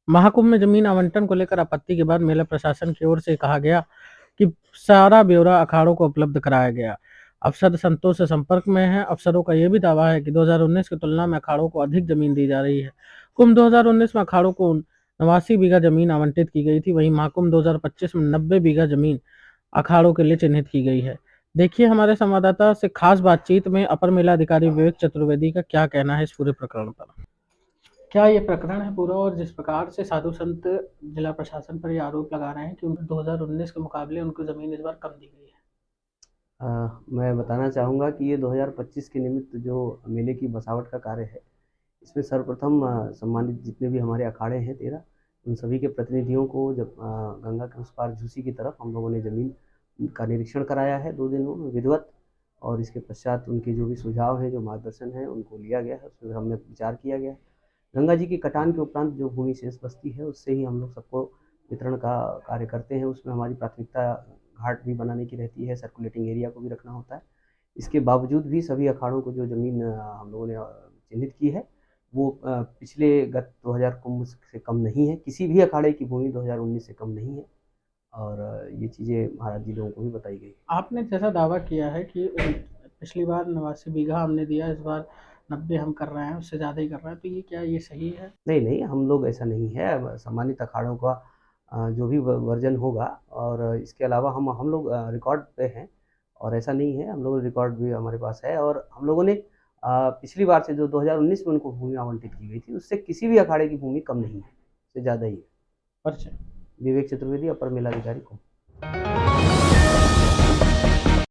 महाकुंभ में जमीन आवंटन को लेकर आपत्ति के बाद मेला प्रशासन की ओर से कहा गया कि सारा ब्यौरा अखाड़ों को उपलब्ध कराया गया। अफसर संतोष से संपर्क में है। अफसरों का यह भी दावा है कि 2019 की तुलना में अखाड़ों को अधिक जमीन दी जा रही है। कुंभ 2019 में अखाड़ों को 89 बीघा जमीन आवंटित की गई थी, वहीं महाकुंभ 2025 में 90 बीघा जमीन अखाड़ों के लिए चिन्हित की गई है। देखिए हमारे संवाददाता से खास बातचीत में अपर मेला अधिकारी विवेक चतुर्वेदी का क्या कहना है इस पूरे प्रकरण पर। क्या ये प्रकरण है पूरा, और जिस प्रकार से साधु संत जिला प्रशासन पर ये आरोप लगा रहे हैं कि 2019 के मुकाबले उनको जमीन इस बार कम दी गई है। मैं बताना चाहूँगा कि ये 2025 के निमित्त जो मेले की बसावट का कार्य है, इसमें सर्वप्रथम सम्मानित जितने भी हमारे अखाड़े हैं 13, उन सभी के प्रतिनिधियों को जब गंगा के उस पार झूसी की तरफ हम लोगों ने ज़मीन का निरीक्षण कराया है 2 दिनों में विधिवत, और इसके पश्चात उनके जो भी सुझाव हैं, जो मार्गदर्शन है, उनको लिया गया है, उसमें हमने विचार किया गया है। गंगा जी की कटान के उपरांत जो भूमि शेष बचती है, उससे ही हम लोग सबको वितरण का कार्य करते हैं। उसमें हमारी प्राथमिकता घाट भी बनाने की रहती है, सर्कुलेटिंग एरिया को भी रखना होता है। इसके बावजूद भी सभी अखाड़ों को जो ज़मीन हम लोगों ने चिन्हित की है, वो पिछले गत 2000 कुंभ से कम नहीं है। किसी भी अखाड़े की भूमि 2019 से कम नहीं है, और ये चीज़ें महाराज जी लोगों को भी बताई गई। आपने जैसा दावा किया है कि पिछली बार 89 बीघा हमने दिया, इस बार 90 हम कर रहे हैं, उससे ज़्यादा ही कर रहे हैं, तो ये क्या ये सही है? नहीं, नहीं, हम लोग ऐसा नहीं है। सम्मानित अखाड़ों का जो भी वर्जन होगा, और इसके अलावा हम लोग रिकॉर्ड पे हैं, और ऐसा नहीं है, हम लोग रिकॉर्ड भी हमारे पास है, और हम लोगों ने पिछली बार से जो 2019 में उनको भूमि आवंटित की गई थी, उससे किसी भी अखाड़े की भूमि कम नहीं है, उससे ज़्यादा ही है। अच्छा। विवेक चतुर्वेदी, अपर मेलाधिकारी को।